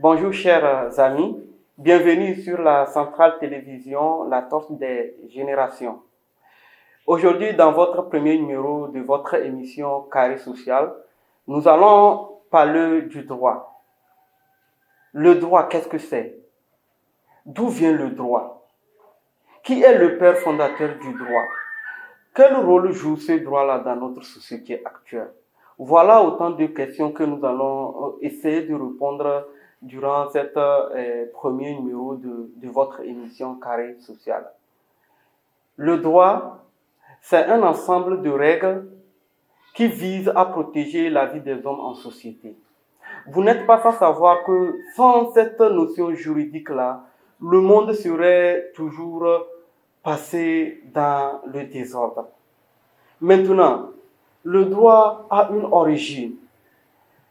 Bonjour chers amis, bienvenue sur la centrale télévision La Torche des Générations. Aujourd'hui, dans votre premier numéro de votre émission Carré Social, nous allons parler du droit. Le droit, qu'est-ce que c'est? D'où vient le droit? Qui est le père fondateur du droit? Quel rôle joue ce droit-là dans notre société actuelle? Voilà autant de questions que nous allons essayer de répondre durant cet premier numéro de votre émission Carré Social. Le droit, c'est un ensemble de règles qui visent à protéger la vie des hommes en société. Vous n'êtes pas sans savoir que sans cette notion juridique-là, le monde serait toujours passé dans le désordre. Maintenant, le droit a une origine.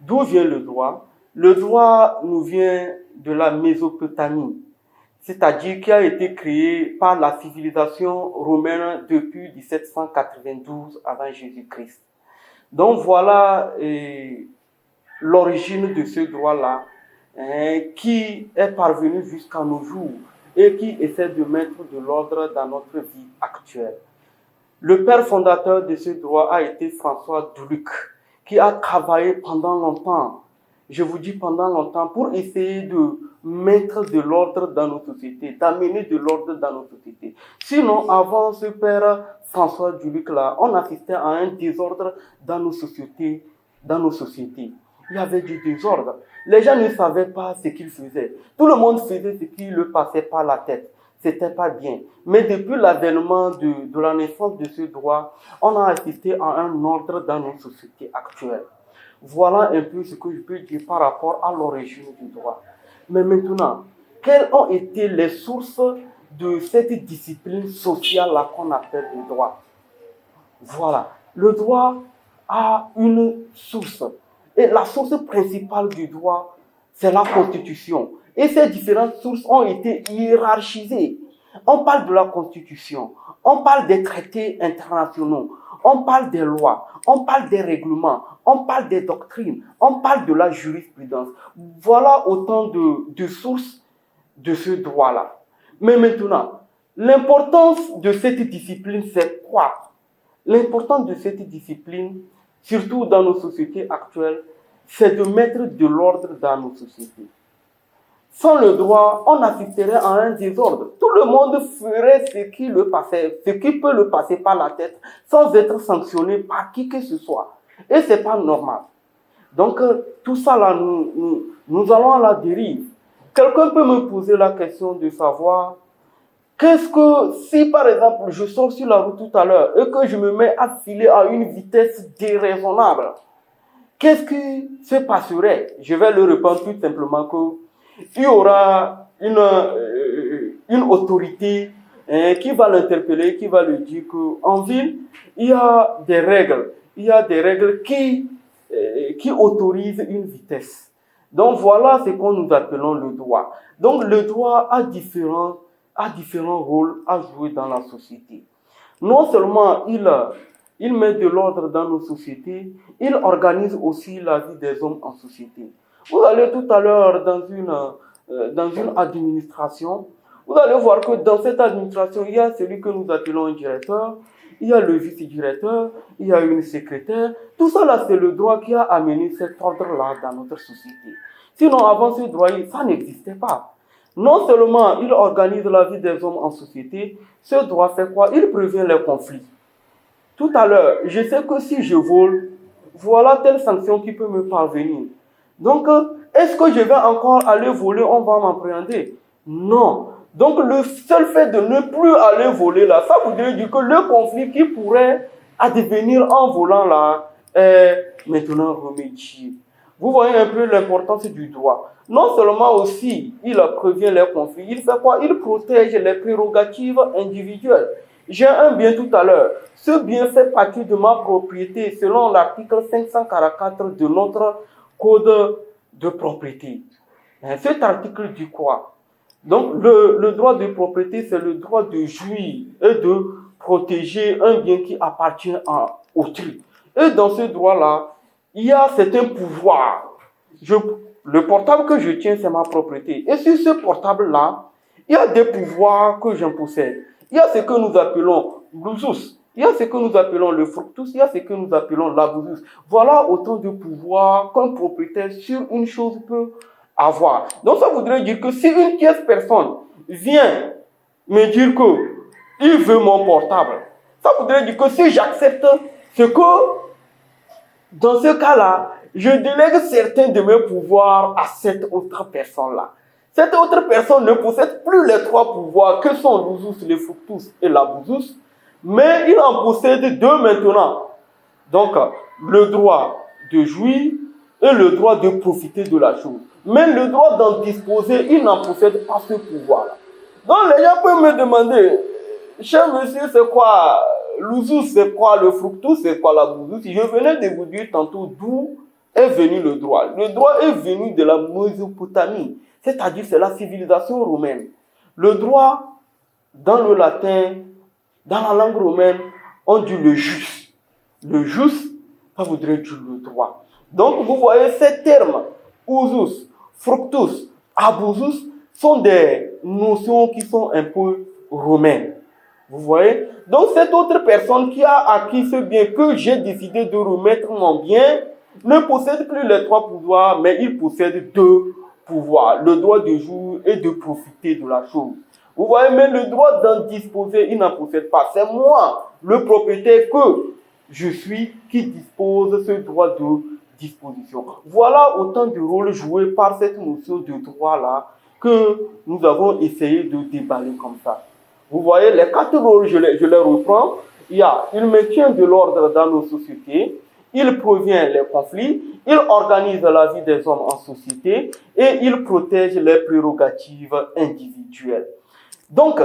D'où vient le droit? Le droit nous vient de la Mésopotamie, c'est-à-dire qui a été créé par la civilisation romaine depuis 1792 avant Jésus-Christ. Donc voilà l'origine de ce droit-là qui est parvenu jusqu'à nos jours et qui essaie de mettre de l'ordre dans notre vie actuelle. Le père fondateur de ce droit a été François Duluc, qui a travaillé pendant longtemps, je vous dis pendant longtemps, pour essayer de mettre de l'ordre dans nos sociétés, d'amener de l'ordre dans nos sociétés. Sinon, avant ce père François Duluc-là, on assistait à un désordre dans nos sociétés. Il y avait du désordre. Les gens ne savaient pas ce qu'ils faisaient. Tout le monde faisait ce qui lui passait par la tête. C'était pas bien. Mais depuis l'avènement de la naissance de ce droit, on a assisté à un ordre dans nos sociétés actuelles. Voilà un peu ce que je peux dire par rapport à l'origine du droit. Mais maintenant, quelles ont été les sources de cette discipline sociale-là qu'on appelle le droit? Voilà. Le droit a une source. Et la source principale du droit, c'est la Constitution. Et ces différentes sources ont été hiérarchisées. On parle de la Constitution, on parle des traités internationaux, on parle des lois, on parle des règlements, on parle des doctrines, on parle de la jurisprudence. Voilà autant de sources de ce droit-là. Mais maintenant, l'importance de cette discipline, c'est quoi? L'importance de cette discipline, surtout dans nos sociétés actuelles, c'est de mettre de l'ordre dans nos sociétés. Sans le droit, on assisterait à un désordre. Tout le monde ferait ce qui peut le passer par la tête, sans être sanctionné par qui que ce soit. Et c'est pas normal. Donc, tout ça là, nous allons à la dérive. Quelqu'un peut me poser la question de savoir, si par exemple, je sors sur la route tout à l'heure et que je me mets à filer à une vitesse déraisonnable, qu'est-ce qui se passerait? Je vais le répondre tout simplement que il y aura une autorité qui va l'interpeller, qui va lui dire qu'en ville, il y a des règles. Il y a des règles qui autorisent une vitesse. Donc voilà ce qu'on nous appelons le droit. Donc le droit a différents rôles à jouer dans la société. Non seulement il met de l'ordre dans nos sociétés, il organise aussi la vie des hommes en société. Vous allez tout à l'heure dans une administration, vous allez voir que dans cette administration, il y a celui que nous appelons un directeur, il y a le vice-directeur, il y a une secrétaire. Tout ça là, c'est le droit qui a amené cet ordre-là dans notre société. Sinon, avant ce droit, ça n'existait pas. Non seulement il organise la vie des hommes en société, ce droit fait quoi? Il prévient les conflits. Tout à l'heure, je sais que si je vole, voilà telle sanction qui peut me parvenir. Donc, est-ce que je vais encore aller voler, on va m'appréhender? Non. Donc, le seul fait de ne plus aller voler là, ça voudrait dire que le conflit qui pourrait advenir en volant là est maintenant remédié. Vous voyez un peu l'importance du droit. Non seulement aussi, il prévient les conflits, il fait quoi? Il protège les prérogatives individuelles. J'ai un bien tout à l'heure. Ce bien fait partie de ma propriété selon l'article 544 de notre Code de propriété. Cet article dit quoi? Donc, le droit de propriété, c'est le droit de jouir et de protéger un bien qui appartient à autrui. Et dans ce droit-là, il y a certains pouvoirs. le portable que je tiens, c'est ma propriété. Et sur ce portable-là, il y a des pouvoirs que j'en possède. Il y a ce que nous appelons l'usus. Il y a ce que nous appelons le fructus. Il y a ce que nous appelons l'abusus. Voilà autant de pouvoirs qu'un propriétaire sur une chose peut avoir. Donc ça voudrait dire que si une tierce personne vient me dire que il veut mon portable, ça voudrait dire que si j'accepte ce que, dans ce cas-là, je délègue certains de mes pouvoirs à cette autre personne-là. Cette autre personne ne possède plus les trois pouvoirs que sont l'usus, le fructus et l'abusus, mais il en possède deux maintenant. Donc, le droit de jouir et le droit de profiter de la chose. Mais le droit d'en disposer, il n'en possède pas ce pouvoir-là. Donc, les gens peuvent me demander, cher monsieur, c'est quoi l'usus, c'est quoi le fructus, c'est quoi l'abusus? Je venais de vous dire tantôt d'où est venu le droit. Le droit est venu de la Mésopotamie, c'est-à-dire c'est la civilisation romaine. Le droit, dans le latin, dans la langue romaine, on dit le jus. Le jus, ça voudrait dire le droit. Donc, vous voyez, ces termes, usus, fructus, abusus, sont des notions qui sont un peu romaines. Vous voyez? Donc, cette autre personne qui a acquis ce bien que j'ai décidé de remettre mon bien, ne possède plus les trois pouvoirs, mais il possède deux pouvoirs. Le droit de jouir et de profiter de la chose. Vous voyez, mais le droit d'en disposer, il n'en possède pas. C'est moi, le propriétaire, que je suis, qui dispose ce droit de disposition. Voilà autant de rôles joués par cette notion de droit-là que nous avons essayé de déballer comme ça. Vous voyez, les quatre rôles, je les reprends. Il maintient de l'ordre dans nos sociétés, il prévient les conflits, il organise la vie des hommes en société et il protège les prérogatives individuelles. Donc,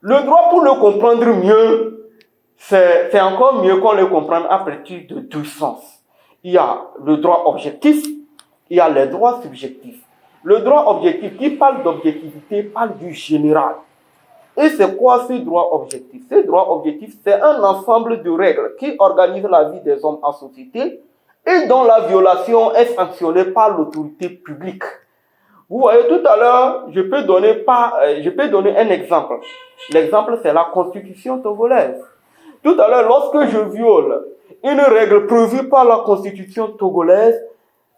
le droit, pour le comprendre mieux, c'est encore mieux qu'on le comprenne à partir de deux sens. Il y a le droit objectif, il y a les droits subjectifs. Le droit objectif, qui parle d'objectivité, parle du général. Et c'est quoi ce droit objectif? Ce droit objectif, c'est un ensemble de règles qui organisent la vie des hommes en société et dont la violation est sanctionnée par l'autorité publique. Vous voyez, tout à l'heure, je peux donner un exemple. L'exemple, c'est la constitution togolaise. Tout à l'heure, lorsque je viole une règle prévue par la constitution togolaise,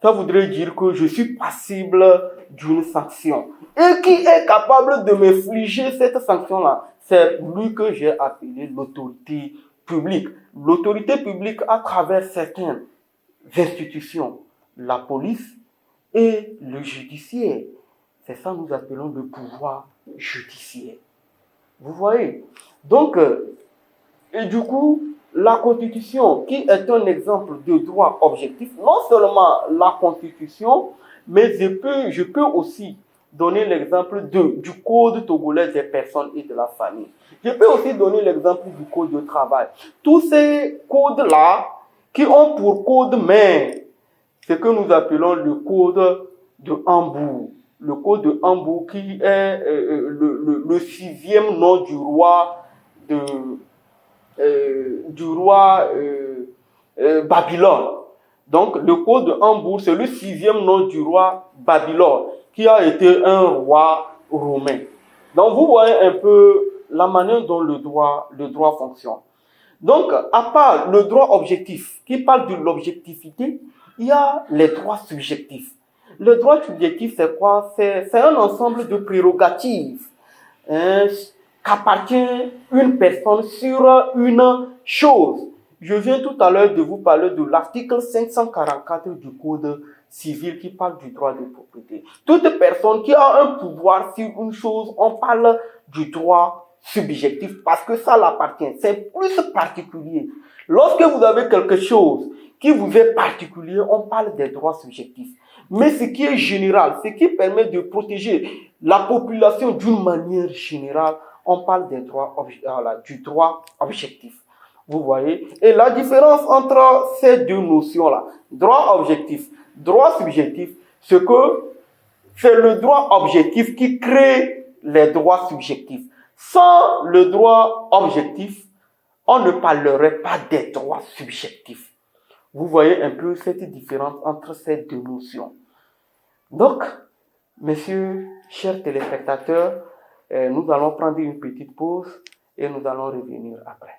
ça voudrait dire que je suis passible d'une sanction. Et qui est capable de m'infliger cette sanction-là? C'est lui que j'ai appelé l'autorité publique. L'autorité publique à travers certaines institutions, la police et le judiciaire. C'est ça que nous appelons le pouvoir judiciaire. Vous voyez? Donc, et du coup, la Constitution, qui est un exemple de droit objectif, non seulement la Constitution, mais je peux aussi donner l'exemple du Code togolais des personnes et de la famille. Je peux aussi donner l'exemple du Code de travail. Tous ces codes-là, qui ont pour code mère ce que nous appelons le Code de Hambourg. Le Code de Hambourg qui est le sixième nom du roi Babylone. Donc, le Code de Hambourg, c'est le sixième nom du roi Babylone, qui a été un roi romain. Donc, vous voyez un peu la manière dont le droit fonctionne. Donc, à part le droit objectif, qui parle de l'objectivité, il y a les droits subjectifs. Le droit subjectif, c'est quoi? C'est un ensemble de prérogatives qu'appartient une personne sur une chose. Je viens tout à l'heure de vous parler de l'article 544 du Code civil qui parle du droit de propriété. Toute personne qui a un pouvoir sur une chose, on parle du droit subjectif parce que ça l'appartient. C'est plus particulier. Lorsque vous avez quelque chose qui vous est particulier, on parle des droits subjectifs. Mais ce qui est général, ce qui permet de protéger la population d'une manière générale, on parle des droits, du droit objectif. Vous voyez? Et la différence entre ces deux notions-là, droit objectif, droit subjectif, c'est que c'est le droit objectif qui crée les droits subjectifs. Sans le droit objectif, on ne parlerait pas des droits subjectifs. Vous voyez un peu cette différence entre ces deux notions. Donc, messieurs, chers téléspectateurs, nous allons prendre une petite pause et nous allons revenir après.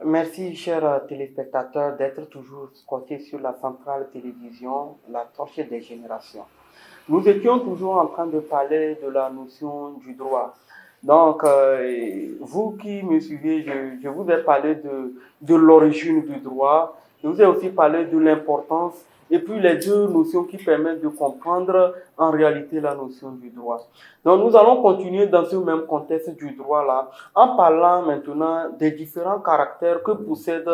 Merci, chers téléspectateurs, d'être toujours scotchés sur la centrale télévision, la torche des générations. Nous étions toujours en train de parler de la notion du droit. Donc, vous qui me suivez, je vous ai parlé de l'origine du droit. Je vous ai aussi parlé de l'importance et puis les deux notions qui permettent de comprendre en réalité la notion du droit. Donc, nous allons continuer dans ce même contexte du droit-là en parlant maintenant des différents caractères que possède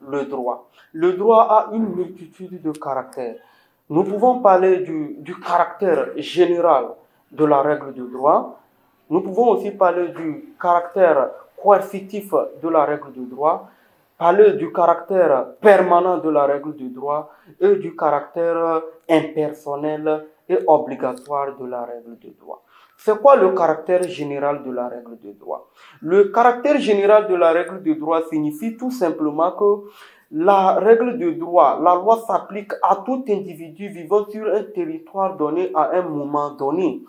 le droit. Le droit a une multitude de caractères. Nous pouvons parler du caractère général de la règle de droit. Nous pouvons aussi parler du caractère coercitif de la règle de droit, parler du caractère permanent de la règle de droit et du caractère impersonnel et obligatoire de la règle de droit. C'est quoi le caractère général de la règle de droit? Le caractère général de la règle de droit signifie tout simplement que la règle de droit, la loi s'applique à tout individu vivant sur un territoire donné à un moment donné,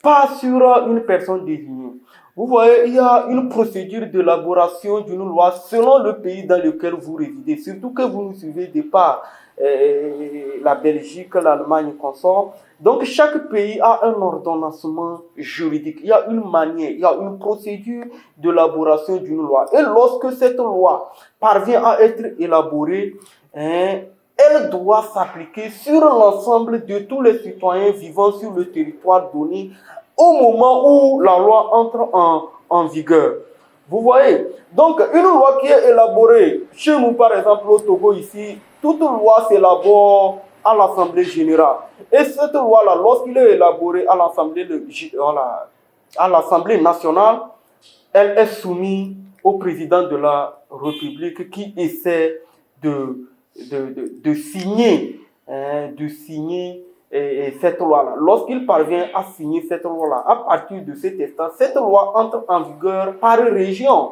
pas sur une personne désignée. Vous voyez, il y a une procédure d'élaboration d'une loi selon le pays dans lequel vous résidez, surtout que vous nous suivez de par la Belgique, l'Allemagne consort. Donc, chaque pays a un ordonnancement juridique. Il y a une manière, il y a une procédure d'élaboration d'une loi. Et lorsque cette loi parvient à être élaborée, elle doit s'appliquer sur l'ensemble de tous les citoyens vivant sur le territoire donné au moment où la loi entre en vigueur. Vous voyez? Donc, une loi qui est élaborée, chez nous par exemple au Togo ici, toute loi s'élabore à l'Assemblée générale. Et cette loi-là, lorsqu'il est élaboré à l'Assemblée nationale, elle est soumise au président de la République qui essaie de signer cette loi-là. Lorsqu'il parvient à signer cette loi-là, à partir de cet instant, cette loi entre en vigueur par région.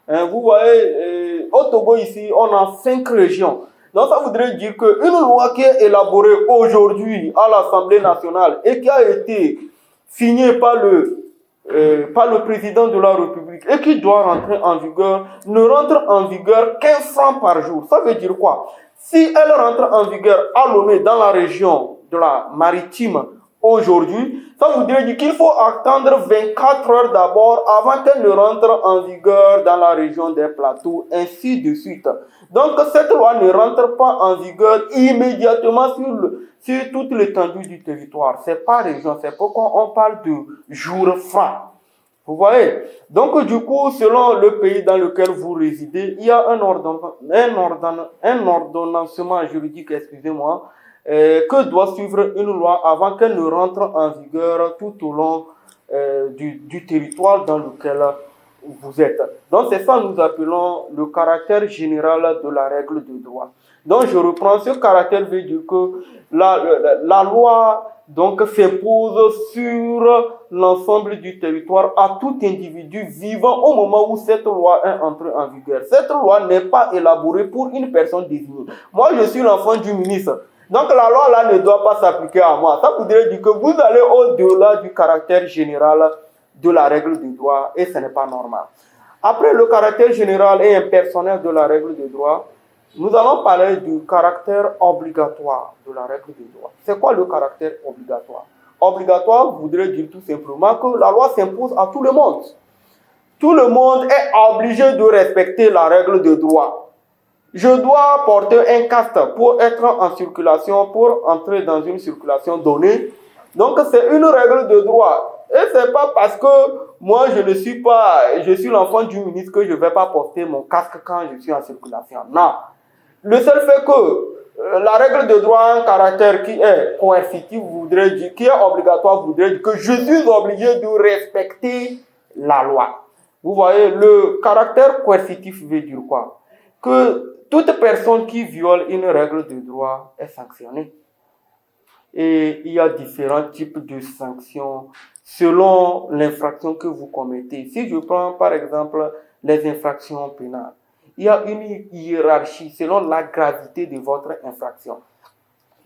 Vous voyez, au Togo ici, on a 5 régions. Donc ça voudrait dire qu'une loi qui est élaborée aujourd'hui à l'Assemblée nationale et qui a été signée par le président de la République et qui doit rentrer en vigueur, ne rentre en vigueur qu'un franc par jour. Ça veut dire quoi? Si elle rentre en vigueur à Lomé, dans la région de la Maritime, aujourd'hui, ça voudrait dire qu'il faut attendre 24 heures d'abord avant qu'elle ne rentre en vigueur dans la région des Plateaux, ainsi de suite. Donc, cette loi ne rentre pas en vigueur immédiatement sur toute l'étendue du territoire. C'est pas région, c'est pourquoi on parle de jour franc. Vous voyez? Donc, du coup, selon le pays dans lequel vous résidez, il y a un ordonnancement juridique, excusez-moi, que doit suivre une loi avant qu'elle ne rentre en vigueur tout au long du territoire dans lequel vous êtes. Donc, c'est ça que nous appelons le caractère général de la règle de droit. Donc, je reprends, ce caractère veut dire que la loi donc s'impose sur l'ensemble du territoire à tout individu vivant au moment où cette loi est entrée en vigueur. Cette loi n'est pas élaborée pour une personne désignée. Moi, je suis l'enfant du ministre. Donc la loi là ne doit pas s'appliquer à moi. Ça voudrait dire que vous allez au-delà du caractère général de la règle de droit et ce n'est pas normal. Après le caractère général et impersonnel de la règle de droit, nous allons parler du caractère obligatoire de la règle de droit. C'est quoi le caractère obligatoire? Obligatoire voudrait dire tout simplement que la loi s'impose à tout le monde. Tout le monde est obligé de respecter la règle de droit. Je dois porter un casque pour être en circulation, pour entrer dans une circulation donnée. Donc c'est une règle de droit. Et c'est pas parce que moi je suis l'enfant du ministre que je ne vais pas porter mon casque quand je suis en circulation. Non. Le seul fait que la règle de droit a un caractère qui est coercitif, voudrait dire, qui est obligatoire, voudrait dire que je suis obligé de respecter la loi. Vous voyez, le caractère coercitif veut dire quoi? Que toute personne qui viole une règle de droit est sanctionnée. Et il y a différents types de sanctions selon l'infraction que vous commettez. Si je prends par exemple les infractions pénales, il y a une hiérarchie selon la gravité de votre infraction.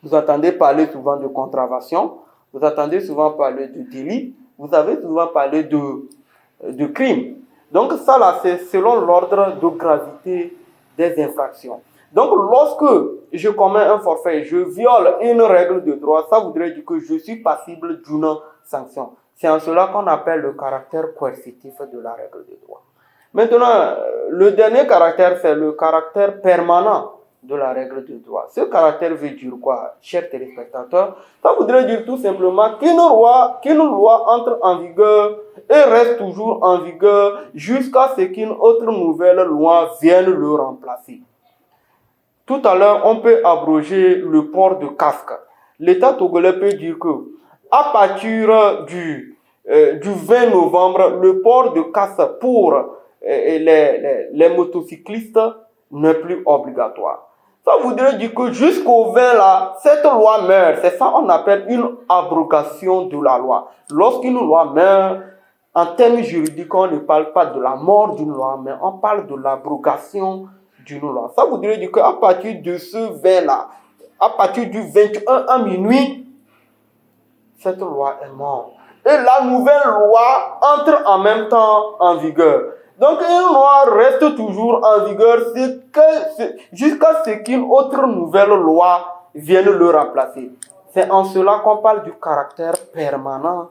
Vous entendez parler souvent de contravention, vous entendez souvent parler de délit, vous avez souvent parlé de crime. Donc ça là, c'est selon l'ordre de gravité des infractions. Donc lorsque je commets un forfait, je viole une règle de droit, ça voudrait dire que je suis passible d'une sanction. C'est en cela qu'on appelle le caractère coercitif de la règle de droit. Maintenant, le dernier caractère, c'est le caractère permanent de la règle de droit. Ce caractère veut dire quoi, chers téléspectateurs? Ça voudrait dire tout simplement qu'une loi entre en vigueur et reste toujours en vigueur jusqu'à ce qu'une autre nouvelle loi vienne le remplacer. Tout à l'heure, on peut abroger le port de casque. L'État togolais peut dire que, à partir du 20 novembre, le port de casque pour les motocyclistes n'est plus obligatoire. Ça voudrait dire que jusqu'au 20 là, cette loi meurt. C'est ça qu'on appelle une abrogation de la loi. Lorsqu'une loi meurt, en termes juridiques, on ne parle pas de la mort d'une loi, mais on parle de l'abrogation d'une loi. Ça voudrait dire qu'à partir de ce 20 là, à partir du 21 à minuit, cette loi est morte. Et la nouvelle loi entre en même temps en vigueur. Donc une loi reste toujours en vigueur jusqu'à ce qu'une autre nouvelle loi vienne le remplacer. C'est en cela qu'on parle du caractère permanent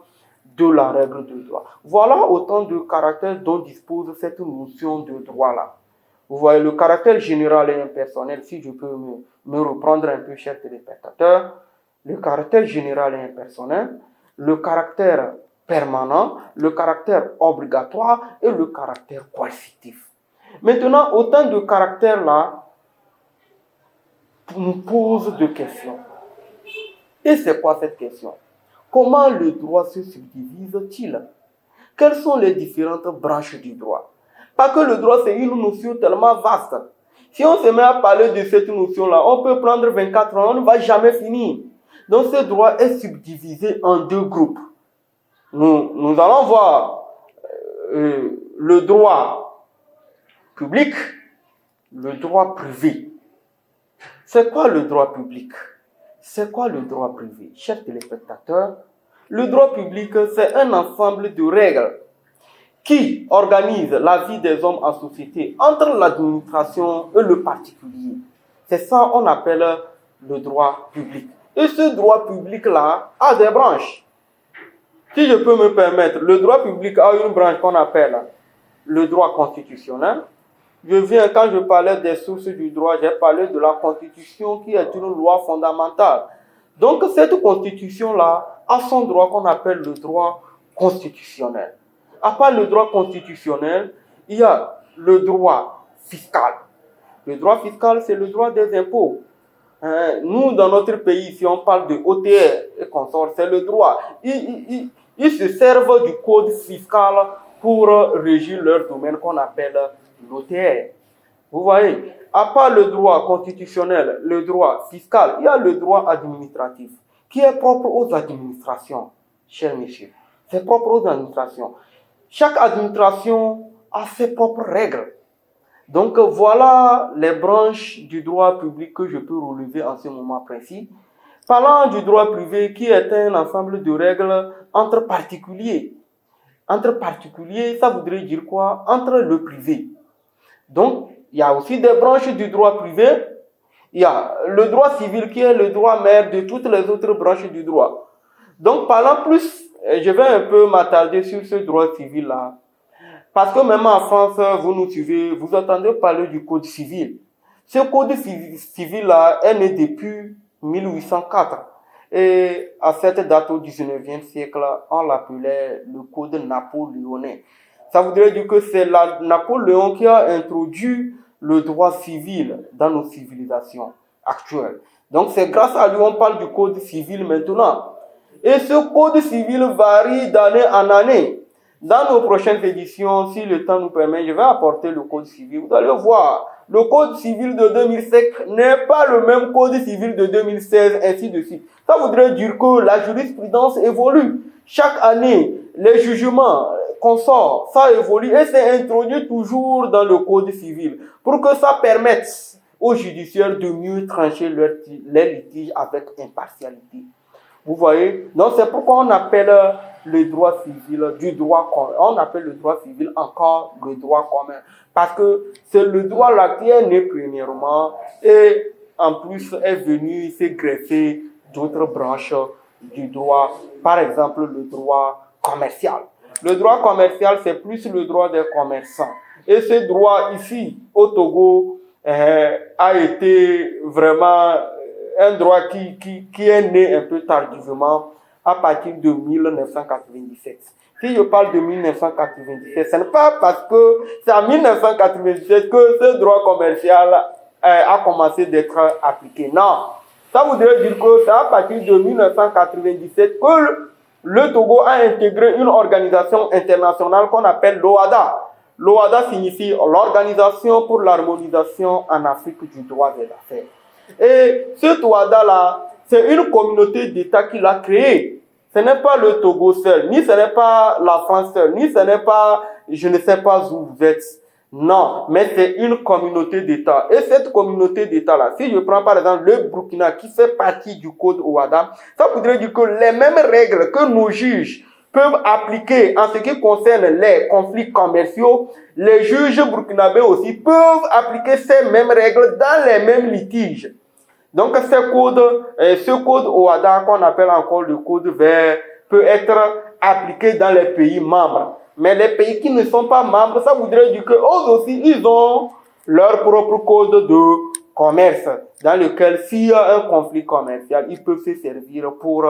de la règle de droit. Voilà autant de caractères dont dispose cette notion de droit-là. Vous voyez, le caractère général et impersonnel, si je peux me reprendre un peu, chers téléspectateurs, le caractère général et impersonnel, le caractère permanent, le caractère obligatoire et le caractère coercitif. Maintenant, autant de caractères-là nous posent deux questions. Et c'est quoi cette question? Comment le droit se subdivise-t-il? Quelles sont les différentes branches du droit? Parce que le droit, c'est une notion tellement vaste. Si on se met à parler de cette notion-là, on peut prendre 24 ans, on ne va jamais finir. Donc ce droit est subdivisé en deux groupes. Nous allons voir le droit public, le droit privé. C'est quoi le droit public? C'est quoi le droit privé? Chers téléspectateurs, le droit public, c'est un ensemble de règles qui organise la vie des hommes en société entre l'administration et le particulier. C'est ça qu'on appelle le droit public. Et ce droit public-là a des branches. Si je peux me permettre, le droit public a une branche qu'on appelle le droit constitutionnel. Quand je parlais des sources du droit, j'ai parlé de la Constitution qui est une loi fondamentale. Donc cette Constitution-là a son droit qu'on appelle le droit constitutionnel. À part le droit constitutionnel, il y a le droit fiscal. Le droit fiscal, c'est le droit des impôts. Nous, dans notre pays, si on parle de OTR et consorts, c'est le droit. Ils se servent du code fiscal pour régir leur domaine qu'on appelle l'OTR. Vous voyez, à part le droit constitutionnel, le droit fiscal, il y a le droit administratif, qui est propre aux administrations, chers messieurs. C'est propre aux administrations. Chaque administration a ses propres règles. Donc voilà les branches du droit public que je peux relever en ce moment précis. Parlant du droit privé qui est un ensemble de règles entre particuliers. Entre particuliers, ça voudrait dire quoi? Entre le privé. Donc, il y a aussi des branches du droit privé. Il y a le droit civil qui est le droit mère de toutes les autres branches du droit. Donc, parlant plus, je vais un peu m'attarder sur ce droit civil-là. Parce que même en France, vous nous suivez, vous entendez parler du code civil. Ce code civil-là est né depuis 1804. Et à cette date au 19e siècle, on l'appelait le code napoléonais. Ça voudrait dire que c'est Napoléon qui a introduit le droit civil dans nos civilisations actuelles. Donc c'est grâce à lui qu'on parle du code civil maintenant. Et ce code civil varie d'année en année. Dans nos prochaines éditions, si le temps nous permet, je vais apporter le code civil. Vous allez voir, le code civil de 2005 n'est pas le même code civil de 2016, ainsi de suite. Ça voudrait dire que la jurisprudence évolue. Chaque année, les jugements, consorts, ça évolue et c'est introduit toujours dans le code civil pour que ça permette aux judiciaires de mieux trancher les litiges avec impartialité. Vous voyez? Donc c'est pourquoi on appelle le droit civil du droit commun. On appelle le droit civil encore le droit commun. Parce que c'est le droit là qui est né premièrement et en plus est venu se greffer d'autres branches du droit. Par exemple, le droit commercial. Le droit commercial, c'est plus le droit des commerçants. Et ce droit ici, au Togo, a été vraiment un droit qui est né un peu tardivement à partir de 1997. Si je parle de 1997, ce n'est pas parce que c'est en 1997 que ce droit commercial a commencé d'être appliqué. Non, ça voudrait dire que c'est à partir de 1997 que le Togo a intégré une organisation internationale qu'on appelle l'OADA. L'OADA signifie l'Organisation pour l'harmonisation en Afrique du droit des affaires. Et ce OADA-là, c'est une communauté d'États qui l'a créé. Ce n'est pas le Togo seul, ni ce n'est pas la France seule, ni ce n'est pas, je ne sais pas où vous êtes. Non, mais c'est une communauté d'États. Et cette communauté d'États-là, si je prends par exemple le Burkina qui fait partie du code OADA, ça voudrait dire que les mêmes règles que nos juges peuvent appliquer en ce qui concerne les conflits commerciaux, les juges burkinabés aussi peuvent appliquer ces mêmes règles dans les mêmes litiges. Donc ce code OADA qu'on appelle encore le code vert peut être appliqué dans les pays membres. Mais les pays qui ne sont pas membres, ça voudrait dire qu'eux aussi, ils ont leur propre code de commerce dans lequel s'il y a un conflit commercial, ils peuvent se servir pour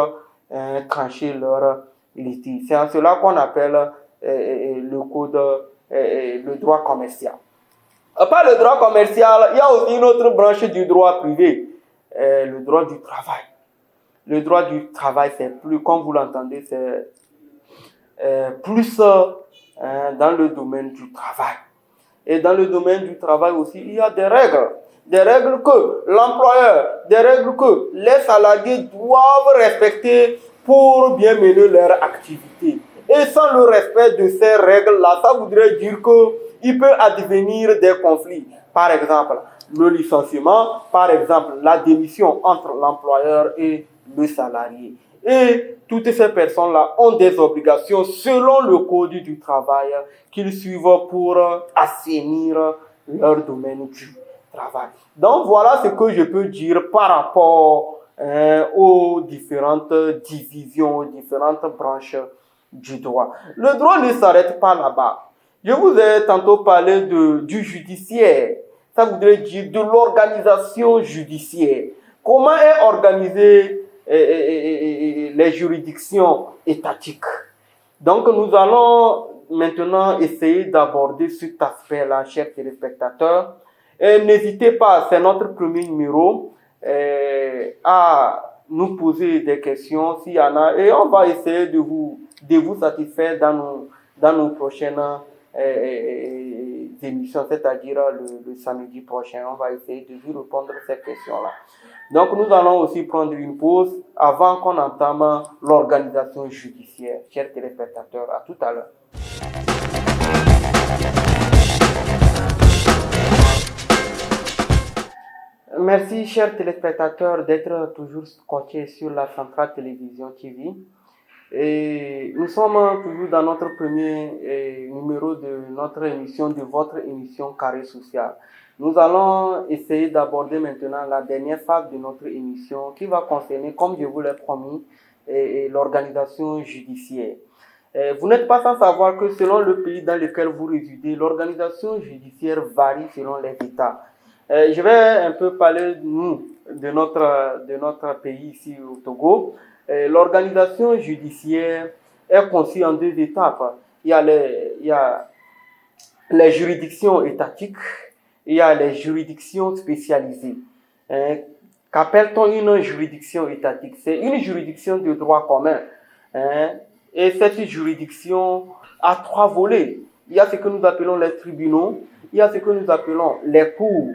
trancher leur litige. C'est en cela qu'on appelle le code, le droit commercial. À part le droit commercial, il y a aussi une autre branche du droit privé, le droit du travail. Le droit du travail, c'est plus, comme vous l'entendez, c'est plus dans le domaine du travail. Et dans le domaine du travail aussi, il y a des règles que l'employeur, des règles que les salariés doivent respecter pour bien mener leur activité. Et sans le respect de ces règles-là, ça voudrait dire qu'il peut advenir des conflits. Par exemple, le licenciement, par exemple, la démission entre l'employeur et le salarié. Et toutes ces personnes-là ont des obligations selon le code du travail qu'ils suivent pour assainir leur domaine du travail. Donc voilà ce que je peux dire par rapport aux différentes divisions, aux différentes branches du droit. Le droit ne s'arrête pas là-bas. Je vous ai tantôt parlé du judiciaire. Ça voudrait dire de l'organisation judiciaire. Comment est organisée les juridictions étatiques. Donc nous allons maintenant essayer d'aborder cet aspect-là, chers téléspectateurs. Et n'hésitez pas, c'est notre premier numéro, à nous poser des questions s'il y en a, et on va essayer de vous satisfaire dans nos prochaines émissions, c'est-à-dire le samedi prochain. On va essayer de vous répondre à ces questions-là. Donc nous allons aussi prendre une pause avant qu'on entame l'organisation judiciaire. Chers téléspectateurs, à tout à l'heure. Merci, chers téléspectateurs, d'être toujours scotchés sur la Centrale Télévision TV. Et nous sommes toujours dans notre premier numéro de notre émission, de votre émission Carré Social. Nous allons essayer d'aborder maintenant la dernière phase de notre émission qui va concerner, comme je vous l'ai promis, l'organisation judiciaire. Vous n'êtes pas sans savoir que selon le pays dans lequel vous résidez, l'organisation judiciaire varie selon les États. Je vais un peu parler de notre pays ici au Togo. L'organisation judiciaire est conçue en deux étapes. Il y a les juridictions étatiques, il y a les juridictions spécialisées. Qu'appelle-t-on une juridiction étatique? C'est une juridiction de droit commun. Et cette juridiction a trois volets. Il y a ce que nous appelons les tribunaux, il y a ce que nous appelons les cours.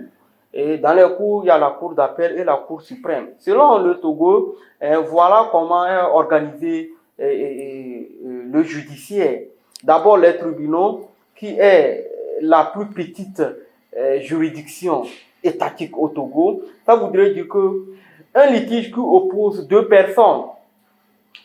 Et dans les cours, il y a la cour d'appel et la cour suprême. Selon le Togo, voilà comment est organisée le judiciaire. D'abord, les tribunaux, qui est la plus petite juridiction étatique au Togo. Ça voudrait dire qu'un litige qui oppose deux personnes,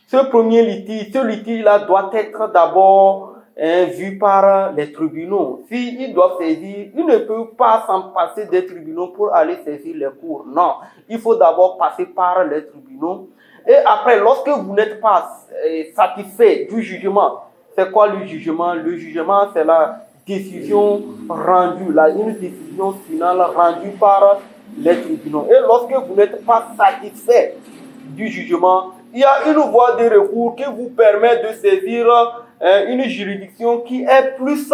ce litige-là doit être d'abord vu par les tribunaux. S'ils doivent saisir, ils ne peuvent pas s'en passer des tribunaux pour aller saisir les cours. Non, il faut d'abord passer par les tribunaux. Et après, lorsque vous n'êtes pas satisfait du jugement, c'est quoi le jugement? Le jugement, c'est la décision rendue, une décision finale rendue par les tribunaux. Et lorsque vous n'êtes pas satisfait du jugement, il y a une voie de recours qui vous permet de saisir une juridiction qui est plus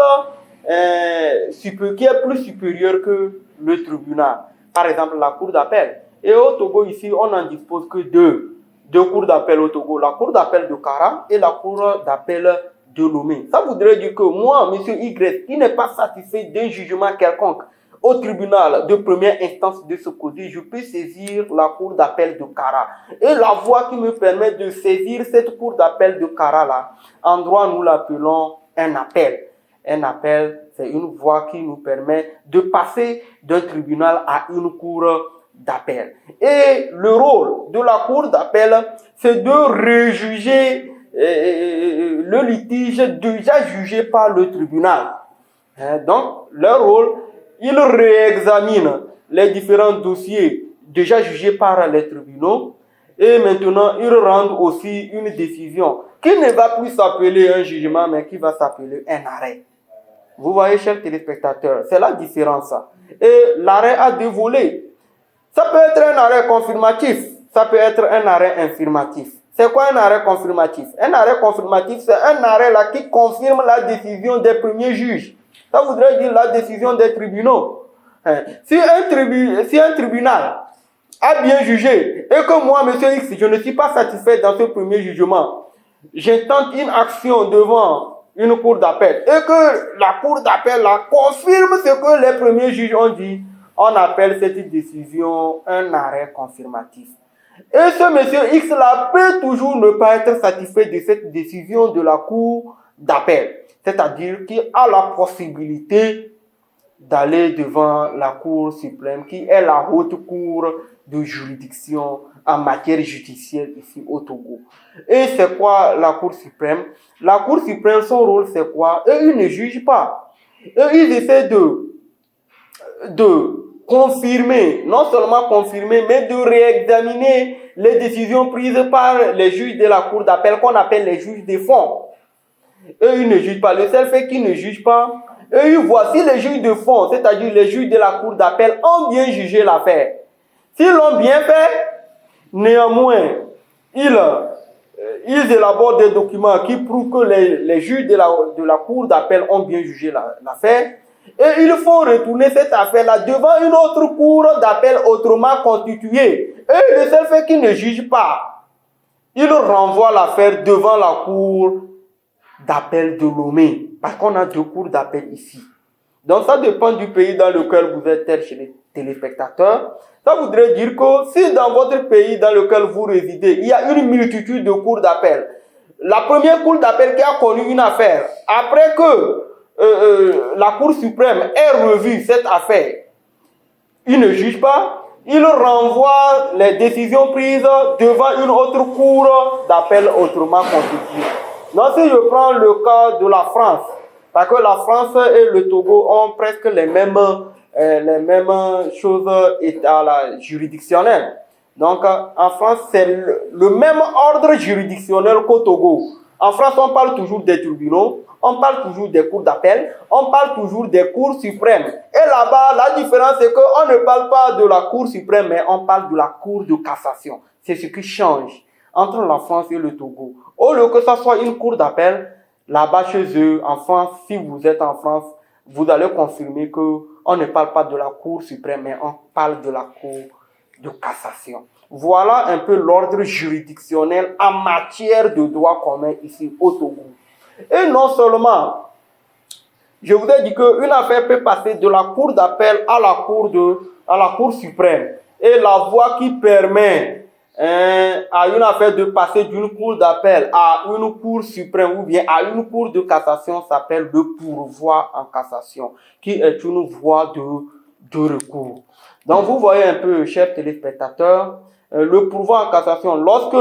supérieure que le tribunal. Par exemple, la cour d'appel. Et au Togo, ici, on n'en dispose que deux cours d'appel au Togo. La cour d'appel de Kara et la cour d'appel de Lomé. Ça voudrait dire que moi, monsieur Y, qui n'est pas satisfait d'un jugement quelconque au tribunal de première instance de ce côté, je peux saisir la cour d'appel de Kara. Et la voie qui me permet de saisir cette cour d'appel de Kara là, en droit nous l'appelons un appel. Un appel, c'est une voie qui nous permet de passer d'un tribunal à une cour d'appel. Et le rôle de la cour d'appel, c'est de rejuger le litige déjà jugé par le tribunal. Donc, leur rôle, ils réexaminent les différents dossiers déjà jugés par les tribunaux et maintenant, ils rendent aussi une décision qui ne va plus s'appeler un jugement, mais qui va s'appeler un arrêt. Vous voyez, chers téléspectateurs, c'est la différence. Et l'arrêt a deux volets. Ça peut être un arrêt confirmatif, ça peut être un arrêt infirmatif. C'est quoi un arrêt confirmatif? Un arrêt confirmatif, c'est un arrêt là qui confirme la décision des premiers juges. Ça voudrait dire la décision des tribunaux. Si un tribunal a bien jugé et que moi, monsieur X, je ne suis pas satisfait dans ce premier jugement, j'intente une action devant une cour d'appel et que la cour d'appel là confirme ce que les premiers juges ont dit, on appelle cette décision un arrêt confirmatif. Et ce monsieur X là peut toujours ne pas être satisfait de cette décision de la cour d'appel. C'est-à-dire qu'il a la possibilité d'aller devant la Cour suprême, qui est la haute cour de juridiction en matière judiciaire ici au Togo. Et c'est quoi la Cour suprême? La Cour suprême, son rôle, c'est quoi? Eux, ils ne jugent pas. Eux, ils essaient de confirmer, non seulement confirmer, mais de réexaminer les décisions prises par les juges de la Cour d'appel, qu'on appelle les juges des fonds. Eux, ils ne jugent pas. Le seul fait qu'ils ne jugent pas, eux, ils voient si les juges de fond, c'est-à-dire les juges de la Cour d'appel, ont bien jugé l'affaire. S'ils l'ont bien fait, néanmoins, ils élaborent des documents qui prouvent que les juges de la Cour d'appel ont bien jugé l'affaire. Et ils font retourner cette affaire-là devant une autre cour d'appel autrement constituée. Et le seul fait qu'ils ne jugent pas, ils renvoient l'affaire devant la cour d'appel de Lomé. Parce qu'on a deux cours d'appel ici. Donc ça dépend du pays dans lequel vous êtes, chez les téléspectateurs. Ça voudrait dire que si dans votre pays dans lequel vous résidez, il y a une multitude de cours d'appel. La première cour d'appel qui a connu une affaire, après que la Cour suprême ait revu cette affaire, il ne juge pas, il renvoie les décisions prises devant une autre cour d'appel autrement constituée. Donc si je prends le cas de la France, parce que la France et le Togo ont presque les mêmes choses juridictionnelles. Donc en France, c'est le même ordre juridictionnel qu'au Togo. En France, on parle toujours des tribunaux, on parle toujours des cours d'appel, on parle toujours des cours suprêmes. Et là-bas, la différence, c'est qu'on ne parle pas de la Cour suprême, mais on parle de la Cour de cassation. C'est ce qui change entre la France et le Togo. Au lieu que ça soit une cour d'appel, là-bas chez eux, en France, si vous êtes en France, vous allez confirmer qu'on ne parle pas de la Cour suprême, mais on parle de la Cour de cassation. Voilà un peu l'ordre juridictionnel en matière de droit commun ici au Togo. Et non seulement, je voudrais dire qu'une affaire peut passer de la cour d'appel à la cour suprême. Et la voie qui permet à une affaire de passer d'une cour d'appel à une cour suprême ou bien à une cour de cassation s'appelle le pourvoi en cassation, qui est une voie de recours. Donc vous voyez un peu, chers téléspectateurs, le pourvoi en cassation, lorsque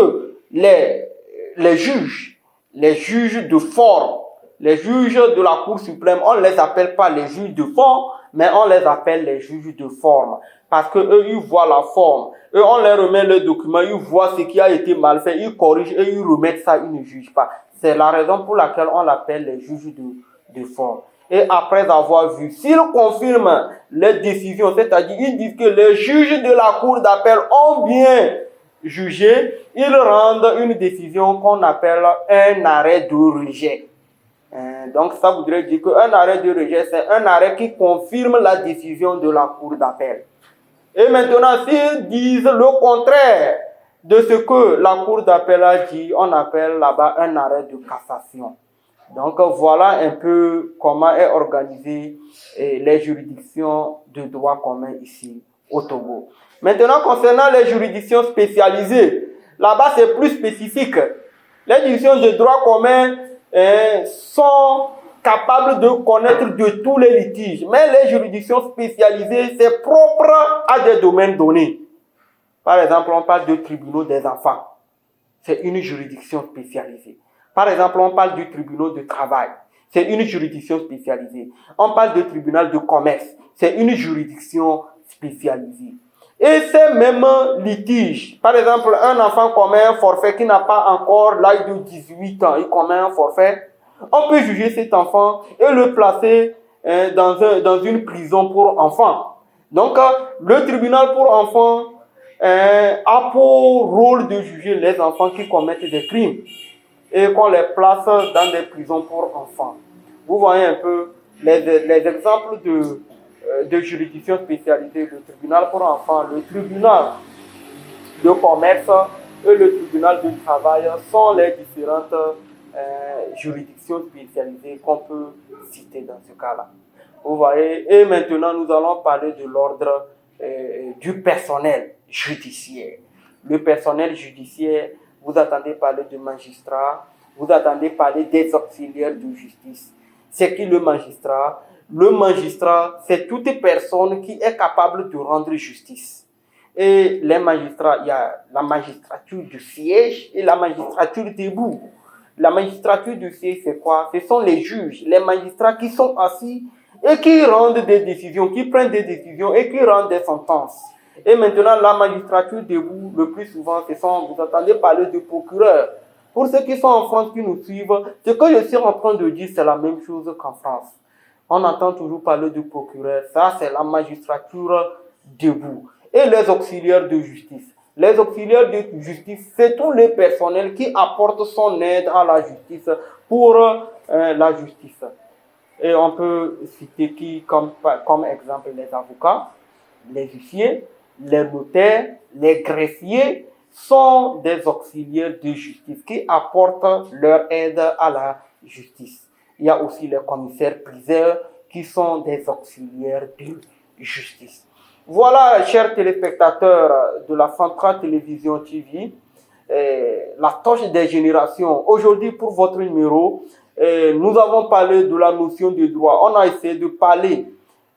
les juges de forme, les juges de la Cour suprême, on ne les appelle pas les juges de fond, mais on les appelle les juges de forme. Parce que eux, ils voient la forme. Eux, on leur remet le document, ils voient ce qui a été mal fait, ils corrigent et ils remettent ça, ils ne jugent pas. C'est la raison pour laquelle on l'appelle les juges de forme. Et après avoir vu, s'ils confirment les décisions, c'est-à-dire ils disent que les juges de la Cour d'appel ont bien jugé, ils rendent une décision qu'on appelle un arrêt de rejet. Donc ça voudrait dire qu'un arrêt de rejet, c'est un arrêt qui confirme la décision de la Cour d'appel. Et maintenant, s'ils disent le contraire de ce que la Cour d'appel a dit, on appelle là-bas un arrêt de cassation. Donc voilà un peu comment est organisée les juridictions de droit commun ici au Togo. Maintenant, concernant les juridictions spécialisées, là-bas c'est plus spécifique. Les juridictions de droit commun sont capables de connaître de tous les litiges, mais les juridictions spécialisées, c'est propre à des domaines donnés. Par exemple, on parle de tribunaux des enfants. C'est une juridiction spécialisée. Par exemple, on parle du tribunal de travail. C'est une juridiction spécialisée. On parle de tribunal de commerce. C'est une juridiction spécialisée. Et ces mêmes litiges, par exemple, un enfant commet un forfait qui n'a pas encore l'âge de 18 ans, il commet un forfait, on peut juger cet enfant et le placer dans une prison pour enfants. Donc, le tribunal pour enfants a pour rôle de juger les enfants qui commettent des crimes et qu'on les place dans des prisons pour enfants. Vous voyez un peu les exemples de juridictions spécialisées, le tribunal pour enfants, le tribunal de commerce et le tribunal de travail sont les différentes juridictions spécialisées qu'on peut citer dans ce cas-là. Vous voyez, et maintenant nous allons parler de l'ordre du personnel judiciaire. Le personnel judiciaire, vous attendez parler de magistrats, vous attendez parler des auxiliaires de justice. C'est qui le magistrat? Le magistrat, c'est toute personne qui est capable de rendre justice. Et les magistrats, il y a la magistrature du siège et la magistrature debout. La magistrature du siège, c'est quoi? Ce sont les juges, les magistrats qui sont assis et qui rendent des décisions, qui prennent des décisions et qui rendent des sentences. Et maintenant, la magistrature debout, le plus souvent, vous entendez parler de procureurs. Pour ceux qui sont en France, qui nous suivent, ce que je suis en train de dire, c'est la même chose qu'en France. On entend toujours parler de procureurs. Ça, c'est la magistrature debout. Et les auxiliaires de justice. Les auxiliaires de justice, c'est tous les personnels qui apportent son aide à la justice pour la justice. Et on peut citer qui comme exemple les avocats, les huissiers, les notaires, les greffiers sont des auxiliaires de justice qui apportent leur aide à la justice. Il y a aussi les commissaires-priseurs qui sont des auxiliaires de justice. Voilà, chers téléspectateurs de la Centrale Télévision TV, la torche des générations. Aujourd'hui, pour votre numéro, nous avons parlé de la notion de droit. On a essayé de parler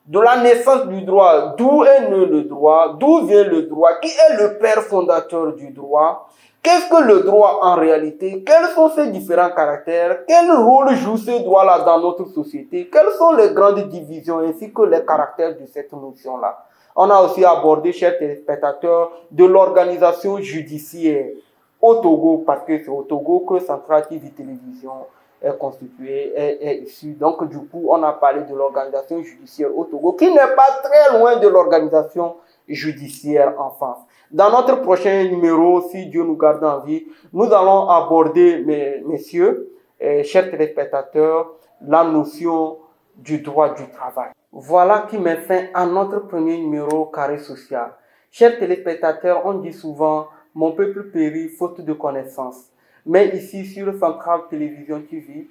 de la naissance du droit, d'où est né le droit, d'où vient le droit, qui est le père fondateur du droit, qu'est-ce que le droit en réalité, quels sont ses différents caractères, quel rôle joue ce droit-là dans notre société, quelles sont les grandes divisions ainsi que les caractères de cette notion-là. On a aussi abordé, chers téléspectateurs, de l'organisation judiciaire au Togo, parce que c'est au Togo que Centrale TV Télévision est constituée, est issue. Donc, du coup, on a parlé de l'organisation judiciaire au Togo, qui n'est pas très loin de l'organisation judiciaire en France. Dans notre prochain numéro, si Dieu nous garde en vie, nous allons aborder, messieurs, chers téléspectateurs, la notion du droit du travail. Voilà qui met fin à notre premier numéro Carré Social. Chers téléspectateurs, on dit souvent « Mon peuple périt faute de connaissances ». Mais ici, sur Centrale Télévision TV,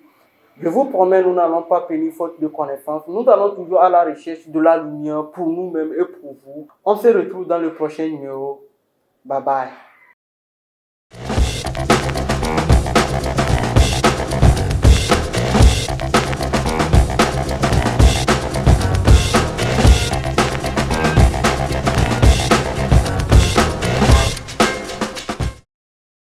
je vous promets, nous n'allons pas périr faute de connaissances. Nous allons toujours à la recherche de la lumière pour nous-mêmes et pour vous. On se retrouve dans le prochain numéro. Bye bye.